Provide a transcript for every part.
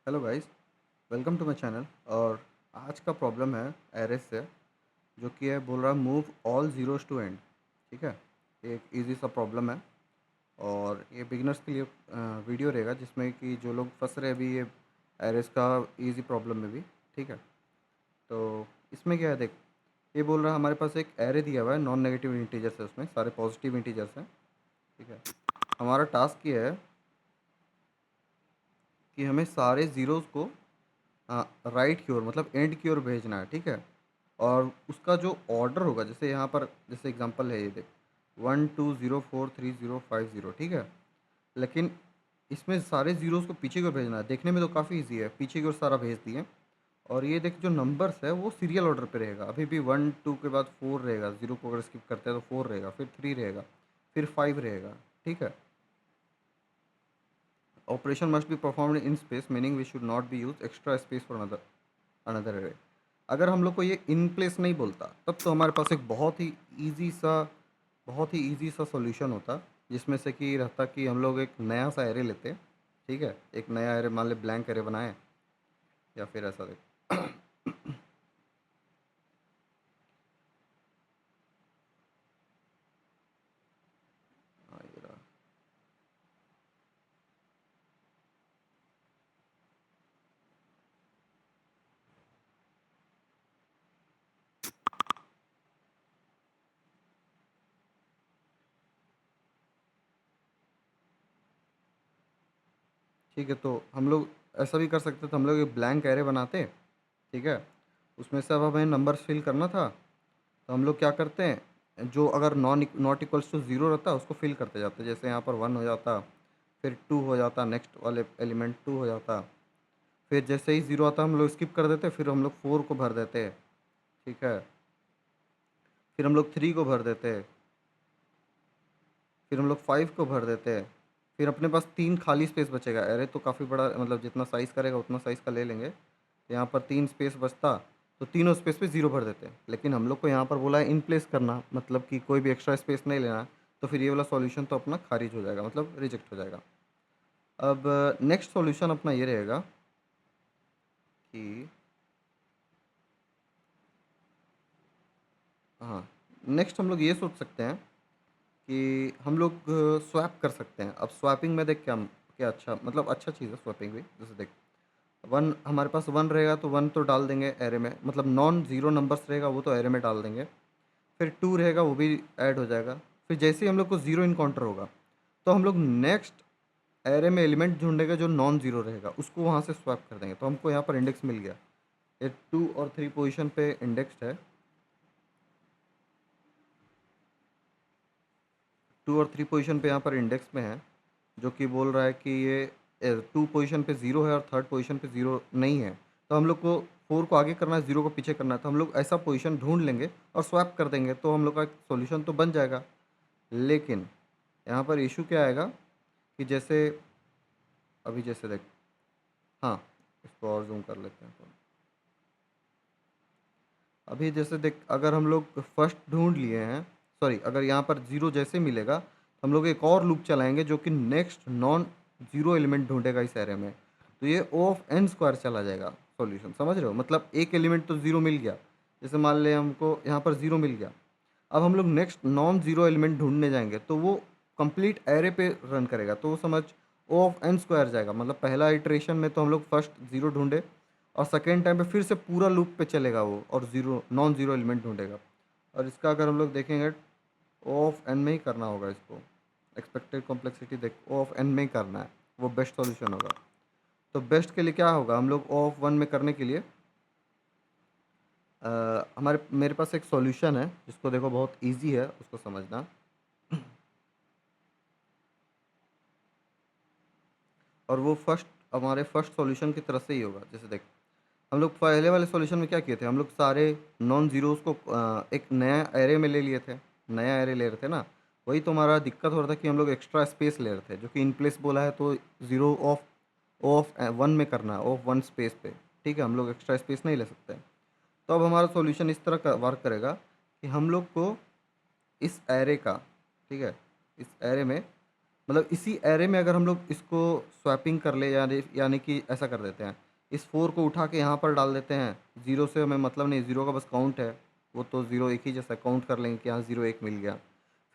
Hello guys, welcome to my channel. और आज का प्रॉब्लम है एरेस से, जो कि है बोल रहा है move all zeros to and. ठीक है, ये एक इजी सा प्रॉब्लम है और ये बिगिनर्स के लिए वीडियो रहेगा, जिसमें कि जो लोग फंस रहे हैं अभी ये एरेस का इजी प्रॉब्लम में भी। ठीक है, तो इसमें क्या है देख, ये बोल रहा है हमारे पास एक एरे दिया हुआ है, नॉन नेगेटिव इंटीजर्स है, उसमें सारे पॉजिटिव इंटीजर्स हैं। ठीक है, हमारा टास्क ये है कि हमें सारे ज़ीरोज़ को राइट की ओर, मतलब एंड की ओर भेजना है। ठीक है, और उसका जो ऑर्डर होगा, जैसे यहाँ पर जैसे एग्जांपल है, ये देख 1 2 0 4 3 0 5 0। ठीक है, लेकिन इसमें सारे ज़ीरोज़ को पीछे की ओर भेजना है। देखने में तो काफ़ी इजी है, पीछे की ओर सारा भेज दिए। और ये देख, जो नंबर्स है वो सीरियल ऑर्डर पे रहेगा। अभी भी 1 2 के बाद 4 रहेगा, 0 को अगर स्किप करते हैं तो 4 रहेगा, फिर 3 रहेगा, फिर 5 रहेगा। ठीक है, operation must be performed in space, meaning we should not be use extra space for another another array. अगर हम लोग को ये इन प्लेस नहीं बोलता, तब तो हमारे पास एक बहुत ही ईजी सा सॉल्यूशन होता, जिसमें से कि रहता कि हम लोग एक नया सा एरे लेते। ठीक है, एक नया एरे मान ले, ब्लैंक एरे बनाए, या फिर ऐसा देख। हाँ, ये रहा। ठीक है, तो हम लोग ऐसा भी कर सकते, तो हम लोग एक ब्लैंक एरे बनाते। ठीक है, उसमें से अब हमें नंबर्स फिल करना था, तो हम लोग क्या करते हैं, जो अगर नॉट इक्वल्स टू ज़ीरो रहता है उसको फिल करते जाते हैं। जैसे यहाँ पर 1 हो जाता, फिर 2 हो जाता, नेक्स्ट वाले एलिमेंट 2 हो जाता, फिर जैसे ही ज़ीरो आता हम लोग स्किप कर देते, फिर हम लोग 4 को भर देते। ठीक है, फिर हम लोग 3 को भर देते, फिर हम लोग 5 को भर देते, फिर अपने पास 3 खाली स्पेस बचेगा। अरे तो काफ़ी बड़ा, मतलब जितना साइज़ करेगा उतना साइज़ का ले लेंगे। तो यहाँ पर 3 स्पेस बचता, तो तीनों स्पेस पे ज़ीरो भर देते। लेकिन हम लोग को यहाँ पर बोला है इन प्लेस करना, मतलब कि कोई भी एक्स्ट्रा स्पेस नहीं लेना। तो फिर ये वाला सॉल्यूशन तो अपना खारिज हो जाएगा, मतलब रिजेक्ट हो जाएगा। अब नेक्स्ट सॉल्यूशन अपना ये रहेगा कि, हाँ, नेक्स्ट हम लोग ये सोच सकते हैं कि हम लोग स्वैप कर सकते हैं। अब स्वैपिंग में देख, क्या क्या अच्छा, मतलब अच्छा चीज़ है स्वैपिंग भी। जैसे देख, वन हमारे पास 1 रहेगा तो 1 तो डाल देंगे एरे में, मतलब नॉन ज़ीरो नंबर्स रहेगा वो तो एरे में डाल देंगे। फिर 2 रहेगा, वो भी ऐड हो जाएगा। फिर जैसे ही हम लोग को ज़ीरो इनकाउंटर होगा, तो हम लोग नेक्स्ट एरे में एलिमेंट ढूंढेगा जो नॉन ज़ीरो रहेगा, उसको वहाँ से स्वैप कर देंगे। तो हमको यहाँ पर इंडेक्स मिल गया। ये 2 और 3 पोजीशन पे इंडेक्स्ड है। 2 और 3 पोजीशन पे यहाँ पर इंडेक्स में है, जो कि बोल रहा है कि ये 2 पोजीशन पे ज़ीरो है और थर्ड पोजीशन पे ज़ीरो नहीं है। तो हम लोग को 4 को आगे करना है, 0 को पीछे करना है। तो हम लोग ऐसा पोजीशन ढूंढ लेंगे और स्वैप कर देंगे, तो हम लोग का सॉल्यूशन तो बन जाएगा। लेकिन यहाँ पर इशू क्या आएगा कि जैसे अभी जैसे देख, हाँ, इसको और जूम कर लेते हैं। तो अभी जैसे देख, अगर हम लोग फर्स्ट ढूंढ लिए हैं, सॉरी, अगर यहाँ पर ज़ीरो जैसे मिलेगा तो हम लोग एक और लूप चलाएंगे, जो कि नेक्स्ट नॉन ज़ीरो एलिमेंट ढूंढेगा इस एरे में। तो ये ओ ऑफ एन स्क्वायर चला जाएगा सॉल्यूशन, समझ रहे हो? मतलब एक एलिमेंट तो ज़ीरो मिल गया, जैसे मान ले हमको यहाँ पर ज़ीरो मिल गया। अब हम लोग नेक्स्ट नॉन ज़ीरो एलिमेंट ढूंढने जाएंगे, तो वो कंप्लीट एरे पे रन करेगा, तो वो समझ ओ ऑफ एन स्क्वायर जाएगा। मतलब पहला इटरेशन में तो हम लोग फर्स्ट ज़ीरो ढूंढे, और सेकेंड टाइम पे फिर से पूरा लूप पे चलेगा वो, और ज़ीरो नॉन ज़ीरो एलिमेंट ढूंढेगा। और इसका अगर हम लोग देखेंगे, ओ ऑफ एन में ही करना होगा इसको। एक्सपेक्टेड कॉम्प्लेक्सिटी देख, ओ ऑफ एन में ही करना है, वो बेस्ट सॉल्यूशन होगा। तो बेस्ट के लिए क्या होगा, हम लोग ओ ऑफ वन में करने के लिए हमारे मेरे पास एक सॉल्यूशन है, जिसको देखो बहुत इजी है उसको समझना। और वो फर्स्ट, हमारे फर्स्ट सॉल्यूशन की तरफ से ही होगा। जैसे देख, हम लोग पहले वाले सॉल्यूशन में क्या किए थे, हम लोग सारे नॉन ज़ीरोज़ को एक नया एरे में ले लिए थे, नया एरे ले रहे थे ना। वही तो हमारा दिक्कत हो रहा था कि हम लोग एक्स्ट्रा स्पेस ले रहे थे, जो कि इन प्लेस बोला है, तो zero of O of one में करना है, ओ ऑफ वन स्पेस पे। ठीक है, हम लोग एक्स्ट्रा स्पेस नहीं ले सकते। तो अब हमारा सॉल्यूशन इस तरह का वर्क करेगा कि हम लोग को इस एरे का, ठीक है, इस एरे में मतलब इसी एरे में अगर हम लोग इसको स्वैपिंग कर ले, यानी कि ऐसा कर देते हैं, इस 4 को उठा के यहाँ पर डाल देते हैं। 0 से हमें मतलब नहीं, 0 का बस काउंट है, वो तो 0 एक ही जैसा काउंट कर लेंगे कि यहाँ 0 1 मिल गया।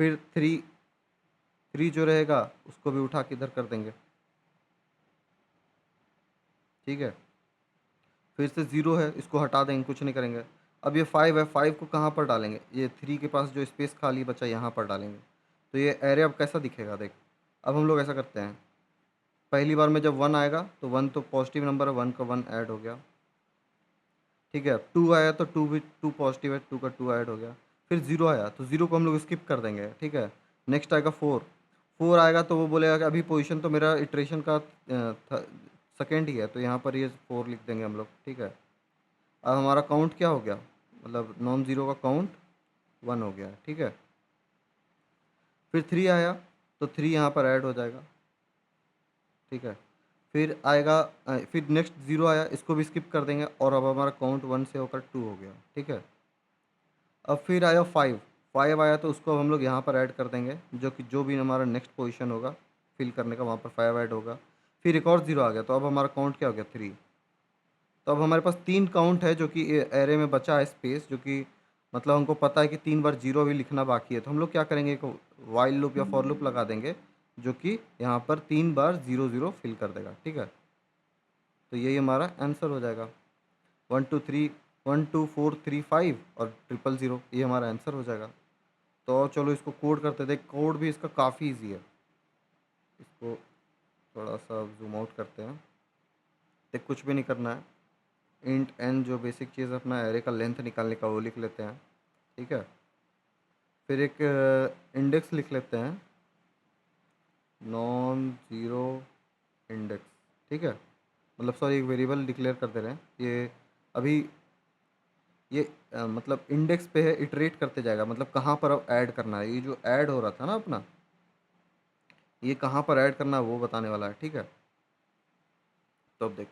फिर 3 जो रहेगा उसको भी उठा के इधर कर देंगे, ठीक है। फिर से 0 है, इसको हटा देंगे, कुछ नहीं करेंगे। अब ये 5 है, 5 को कहाँ पर डालेंगे, ये 3 के पास जो स्पेस खाली बचा यहाँ पर डालेंगे। तो ये एरे अब कैसा दिखेगा देख। अब हम लोग ऐसा करते हैं, पहली बार में जब 1 आएगा तो 1 तो पॉजिटिव नंबर है, 1 का 1 ऐड हो गया, ठीक है। 2 आया तो 2 भी 2 पॉजिटिव है, 2 का 2 ऐड हो गया। फिर 0 आया तो 0 को हम लोग स्किप कर देंगे, ठीक है। नेक्स्ट आएगा 4, 4 आएगा तो वो बोलेगा कि अभी पोजीशन तो मेरा इटरेशन का सेकेंड ही है, तो यहाँ पर ये 4 लिख देंगे हम लोग, ठीक है। अब हमारा काउंट क्या हो गया, मतलब नॉन ज़ीरो का काउंट 1 हो गया, ठीक है। फिर 3 आया तो 3 यहाँ पर ऐड हो जाएगा, ठीक है। फिर आएगा फिर नेक्स्ट 0 आया, इसको भी स्किप कर देंगे, और अब हमारा काउंट 1 से होकर 2 हो गया, ठीक है। अब फिर आया 5, 5 आया तो उसको अब हम लोग यहाँ पर ऐड कर देंगे, जो कि जो भी हमारा नेक्स्ट पोजीशन होगा फिल करने का, वहाँ पर 5 ऐड होगा। फिर एक और 0 आ गया, तो अब हमारा काउंट क्या हो गया, 3। तो अब हमारे पास 3 काउंट है, जो कि एरे में बचा है स्पेस, जो कि मतलब हमको पता है कि 3 बार 0 भी लिखना बाकी है। तो हम लोग क्या करेंगे, एक वाइल लूप या फॉर लूप लगा देंगे, जो कि यहाँ पर 3 बार 0 0 फिल कर देगा, ठीक है। तो यही हमारा आंसर हो जाएगा, 1 2 3 और 0 0 0, ये हमारा आंसर हो जाएगा। तो चलो इसको कोड करते देख, कोड भी इसका काफ़ी इजी है। इसको थोड़ा सा जूम आउट करते हैं, देख कुछ भी नहीं करना है। इंट एन जो बेसिक चीज़ अपना एरे का लेंथ निकालने का, वो लिख लेते हैं, ठीक है। फिर एक इंडेक्स लिख लेते हैं, नॉन ज़ीरो इंडेक्स, ठीक है। मतलब सॉरी, एक वेरिएबल डिक्लेयर कर दे रहे हैं ये अभी। ये मतलब इंडेक्स पे है, इटरेट करते जाएगा, मतलब कहाँ पर अब ऐड करना है, ये जो ऐड हो रहा था ना अपना, ये कहाँ पर ऐड करना है वो बताने वाला है, ठीक है। तो अब देख,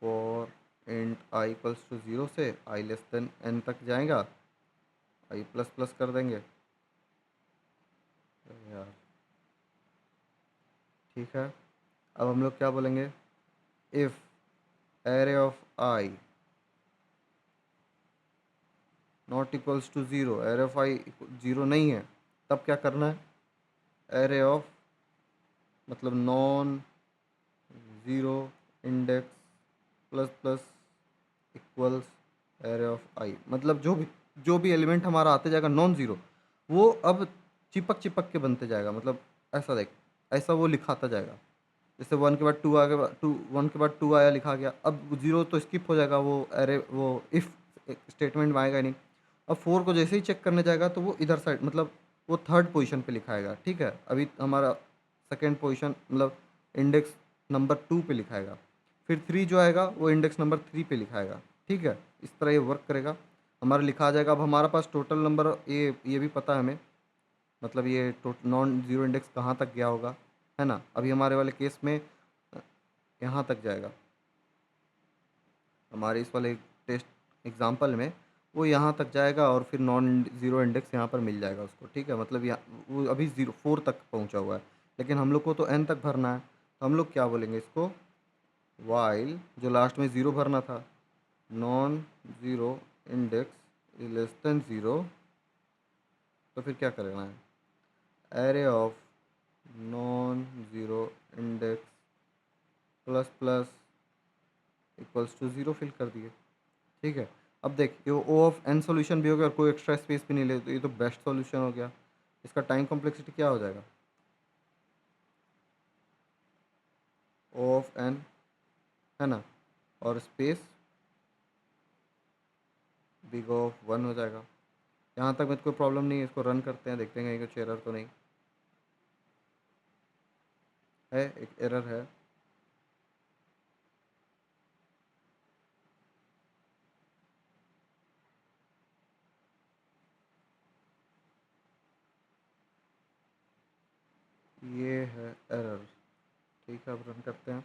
for int I equals to 0 से आई लेस देन एन तक जाएगा, आई प्लस प्लस कर देंगे यार, ठीक है। अब हम लोग क्या बोलेंगे, if array of I not equals to 0, array of I 0 नहीं है, तब क्या करना है, एरे ऑफ मतलब non zero index plus plus equals array of I, मतलब जो भी एलिमेंट हमारा आते जाएगा नॉन ज़ीरो, वो अब चिपक चिपक के बनते जाएगा, मतलब ऐसा देख, ऐसा वो लिखाता जाएगा। जैसे 1 के बाद 2 आ गया, 1 के बाद 2 आया, लिखा गया। अब 0 तो स्किप हो जाएगा, वो एरे वो इफ़ स्टेटमेंट में आएगा ही नहीं। अब 4 को जैसे ही चेक करने जाएगा तो वो इधर साइड, मतलब वो थर्ड पोजीशन पे लिखाएगा, ठीक है। अभी हमारा सेकेंड पोजीशन मतलब इंडेक्स नंबर 2 पे लिखाएगा। फिर 3 जो आएगा वो इंडेक्स नंबर 3 पे लिखाएगा, ठीक है। इस तरह ये वर्क करेगा, हमारा लिखा आ जाएगा। अब हमारे पास टोटल नंबर ये भी पता है हमें, मतलब ये नॉन ज़ीरो इंडेक्स कहाँ तक गया होगा, है ना। अभी हमारे वाले केस में यहाँ तक जाएगा, हमारे इस वाले टेस्ट एग्जाम्पल में वो यहाँ तक जाएगा, और फिर नॉन ज़ीरो इंडेक्स यहाँ पर मिल जाएगा उसको, ठीक है। मतलब यहाँ वो अभी 4 तक पहुँचा हुआ है, लेकिन हम लोग को तो n तक भरना है। तो हम लोग क्या बोलेंगे इसको, वाइल जो लास्ट में 0 भरना था, non zero index is less than 0, तो फिर क्या करना है, array of non zero index plus plus equals to 0 fill कर दिए, ठीक है। अब देख, ये ओ ऑफ एन सोल्यूशन भी हो गया और कोई एक्स्ट्रा स्पेस भी नहीं ले, तो ये तो बेस्ट सॉल्यूशन हो गया। इसका टाइम कॉम्प्लेक्सिटी क्या हो जाएगा, ओ ऑफ एन, है ना, और स्पेस बिग ऑफ 1 हो जाएगा। यहाँ तक में तो कोई प्रॉब्लम नहीं है, इसको रन करते हैं, देखते हैं कहीं कुछ एरर तो नहीं है। एक एरर है, ये है एरर, ठीक है। अब रन करते हैं,